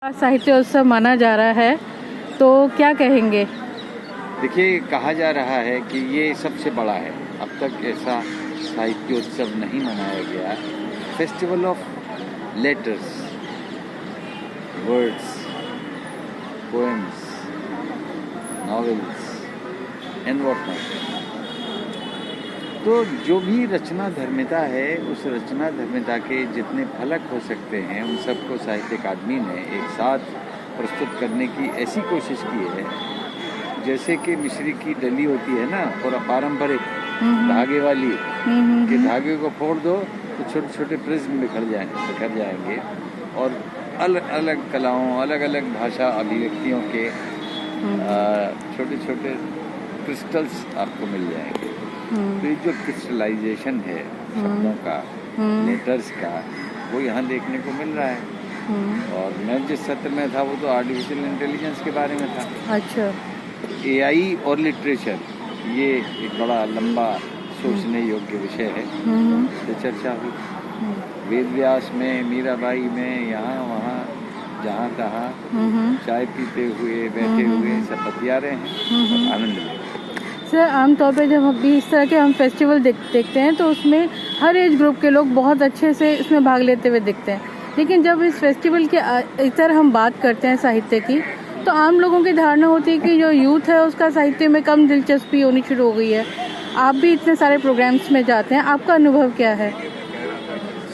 साहित्य उत्सव माना जा रहा है, तो क्या कहेंगे? देखिए, कहा जा रहा है कि ये सबसे बड़ा है। अब तक ऐसा साहित्योत्सव नहीं मनाया गया। Festival of letters, words, poems, novels and what not. तो जो भी रचना धर्मिता है, उस रचना धर्मिता के जितने फलक हो सकते हैं, उन सबको साहित्य अकादमी ने एक साथ प्रस्तुत करने की ऐसी कोशिश की है, जैसे कि मिश्री की डली होती है ना, और पारंपरिक धागे वाली, कि धागे को फोड़ दो तो छोटे छोटे प्रिज्म बिखर जाएंगे और अलग अलग कलाओं, अलग अलग भाषा अभिव्यक्तियों के छोटे छोटे क्रिस्टल्स आपको मिल जाएंगे। तो ये जो क्रिस्टलाइजेशन है शब्दों का, लेटर्स का, वो यहाँ देखने को मिल रहा है। और मैं जिस सत्र में था वो तो आर्टिफिशियल इंटेलिजेंस के बारे में था। अच्छा। एआई और लिटरेचर, ये एक बड़ा लंबा सोचने योग्य विषय है। तो चर्चा हुई वेद व्यास में, मीराबाई में, यहाँ वहाँ जहाँ तहाँ चाय पीते हुए, बैठे हुए सब बतिया रहे हैं और आनंद ले। सर, आमतौर पे जब भी इस तरह के हम फेस्टिवल देखते हैं तो उसमें हर एज ग्रुप के लोग बहुत अच्छे से इसमें भाग लेते हुए दिखते हैं, लेकिन जब इस फेस्टिवल के इतर हम बात करते हैं साहित्य की, तो आम लोगों की धारणा होती है कि जो यूथ है उसका साहित्य में कम दिलचस्पी होनी शुरू हो गई है। आप भी इतने सारे प्रोग्राम्स में जाते हैं, आपका अनुभव क्या है?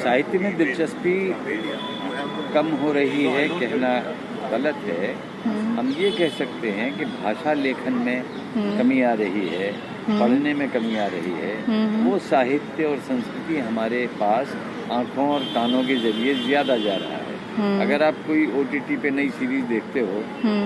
साहित्य में दिलचस्पी कम हो रही है कहना गलत है। हम ये कह सकते हैं कि भाषा लेखन में कमी आ रही है, पढ़ने में कमी आ रही है। वो साहित्य और संस्कृति हमारे पास आँखों और कानों के जरिए ज़्यादा जा रहा है। अगर आप कोई OTT पे नई सीरीज देखते हो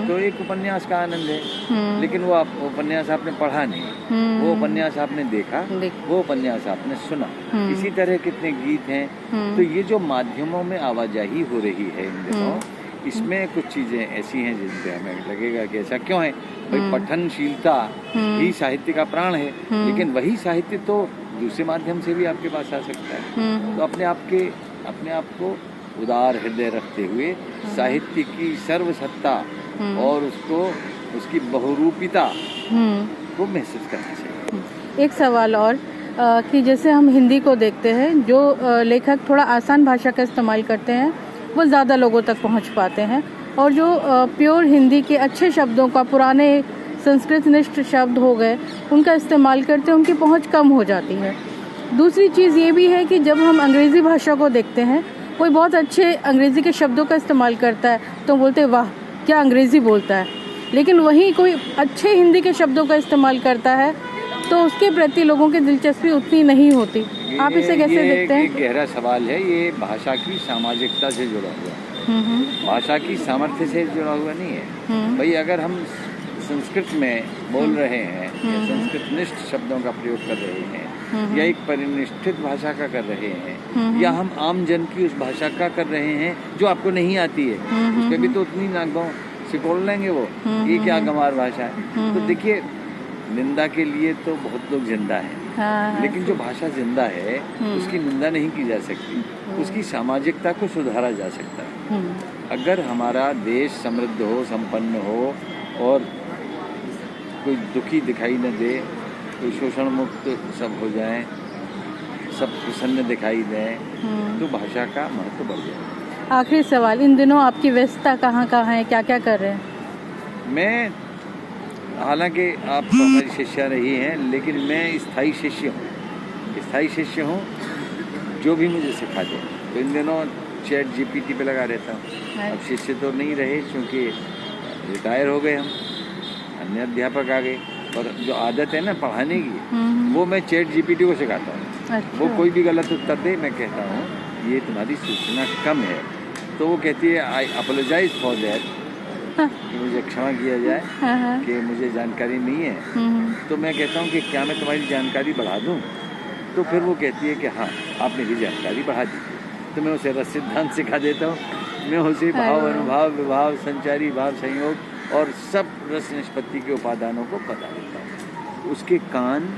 तो एक उपन्यास का आनंद है, लेकिन वो उपन्यास आपने पढ़ा नहीं, वो उपन्यास आपने देखा, वो उपन्यास आपने सुना। इसी तरह कितने गीत हैं। तो ये जो माध्यमों में आवाजाही हो रही है इन दिनों, इसमें कुछ चीज़ें ऐसी हैं जिनसे हमें लगेगा कि ऐसा क्यों है। भाई, पठनशीलता ही साहित्य का प्राण है, लेकिन वही साहित्य तो दूसरे माध्यम से भी आपके पास आ सकता है। तो अपने आप को उदार हृदय रखते हुए साहित्य की सर्वसत्ता और उसकी बहुरूपिता को महसूस करना चाहिए। एक सवाल और, कि जैसे हम हिंदी को देखते हैं, जो लेखक थोड़ा आसान भाषा का इस्तेमाल करते हैं वो ज़्यादा लोगों तक पहुंच पाते हैं, और जो प्योर हिंदी के अच्छे शब्दों का, पुराने संस्कृत निष्ठ शब्द हो गए, उनका इस्तेमाल करते हैं, उनकी पहुंच कम हो जाती है। दूसरी चीज़ ये भी है कि जब हम अंग्रेज़ी भाषा को देखते हैं, कोई बहुत अच्छे अंग्रेज़ी के शब्दों का इस्तेमाल करता है तो बोलते हैं वाह क्या अंग्रेज़ी बोलता है, लेकिन वहीं कोई अच्छे हिंदी के शब्दों का इस्तेमाल करता है तो उसके प्रति लोगों की दिलचस्पी उतनी नहीं होती। आप इसे कैसे देखते हैं? एक गहरा सवाल है। ये भाषा की सामाजिकता से जुड़ा हुआ, भाषा की सामर्थ्य से जुड़ा हुआ नहीं है। भाई, अगर हम संस्कृत में बोल रहे हैं या संस्कृत निष्ठ शब्दों का प्रयोग कर रहे हैं या एक परिनिष्ठित भाषा का कर रहे हैं, या हम आम जन की उस भाषा का कर रहे हैं जो आपको नहीं आती है, उसमें भी तो उतनी नागों सिकोड़ लेंगे वो, ये क्या गंवार भाषा है। तो देखिए, निंदा के लिए तो बहुत लोग जिंदा हैं, लेकिन जो भाषा जिंदा है उसकी निंदा नहीं की जा सकती, उसकी सामाजिकता को सुधारा जा सकता है। अगर हमारा देश समृद्ध हो, संपन्न हो और कोई दुखी दिखाई न दे, कोई शोषण मुक्त सब हो जाए, सब प्रसन्न दिखाई दें, तो भाषा का महत्व बढ़ जाए। आखिरी सवाल, इन दिनों आपकी व्यस्तता कहाँ है, क्या क्या कर रहे हैं? मैं, हालांकि आप तो हमारी शिष्या रही हैं, लेकिन मैं स्थायी शिष्य हूँ जो भी मुझे सिखा दे। तो इन दिनों चैट GPT पे लगा रहता हूँ। अब शिष्य तो नहीं रहे क्योंकि रिटायर हो गए हम, अन्य अध्यापक आ गए, और जो आदत है ना पढ़ाने की, वो मैं चैट GPT को सिखाता हूँ। अच्छा। वो कोई भी गलत उत्तर दे, मैं कहता हूँ ये तुम्हारी सूचना कम है, तो वो कहती है आई अपोलोजाइज फॉर दैट, कि मुझे क्षमा किया जाए कि मुझे जानकारी नहीं है। तो मैं कहता हूँ कि क्या मैं तुम्हारी जानकारी बढ़ा दूँ? तो फिर वो कहती है कि हाँ, आपने भी जानकारी बढ़ा दी। तो मैं उसे रस सिद्धांत सिखा देता हूँ। मैं उसे भाव, अनुभाव, विभाव, संचारी भाव, संयोग और सब रस निष्पत्ति के उपादानों को बता देता हूँ। उसके कान,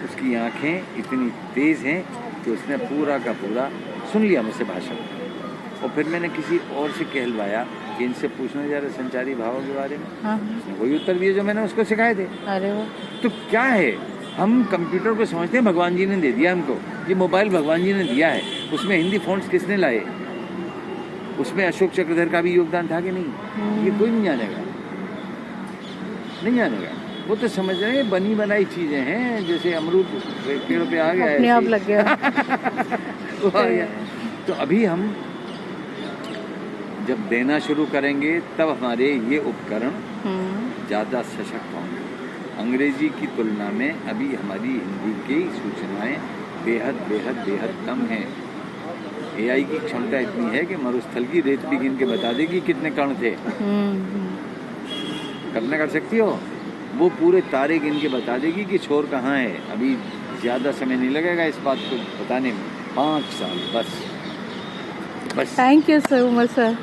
उसकी आँखें इतनी तेज़ हैं कि उसने पूरा का पूरा सुन लिया मुझसे भाषण, और फिर मैंने किसी और से कहलवाया कि इनसे पूछना जरा संचारी भावों के बारे में। हाँ। उसने वही उत्तर दिए जो मैंने उसको सिखाए थे। अरे वाह। तो क्या है, हम कंप्यूटर को समझते हैं भगवान जी ने दे दिया हमको, ये मोबाइल भगवान जी ने दिया है, उसमें हिंदी फ़ॉन्ट्स किसने लाए, उसमें अशोक चक्रधर का भी योगदान था कि नहीं, ये कोई नहीं जानेगा, नहीं जानेगा। वो तो समझ रहे हैं बनी बनाई चीज़ें हैं, जैसे अमरूद पेड़ पे आ गया अपने आप लग गया। वो आ गया। तो अभी हम जब देना शुरू करेंगे तब हमारे ये उपकरण ज़्यादा सशक्त होंगे। अंग्रेजी की तुलना में अभी हमारी हिंदी की सूचनाएं बेहद बेहद बेहद कम हैं। AI की क्षमता इतनी है कि मरुस्थल की रेत भी गिन के बता देगी कितने कण थे। कल्पना कर सकती हो, वो पूरे तारे गिन के बता देगी कि छोर कहाँ है। अभी ज़्यादा समय नहीं लगेगा इस बात को बताने में, 5 साल बस। Thank you so much sir.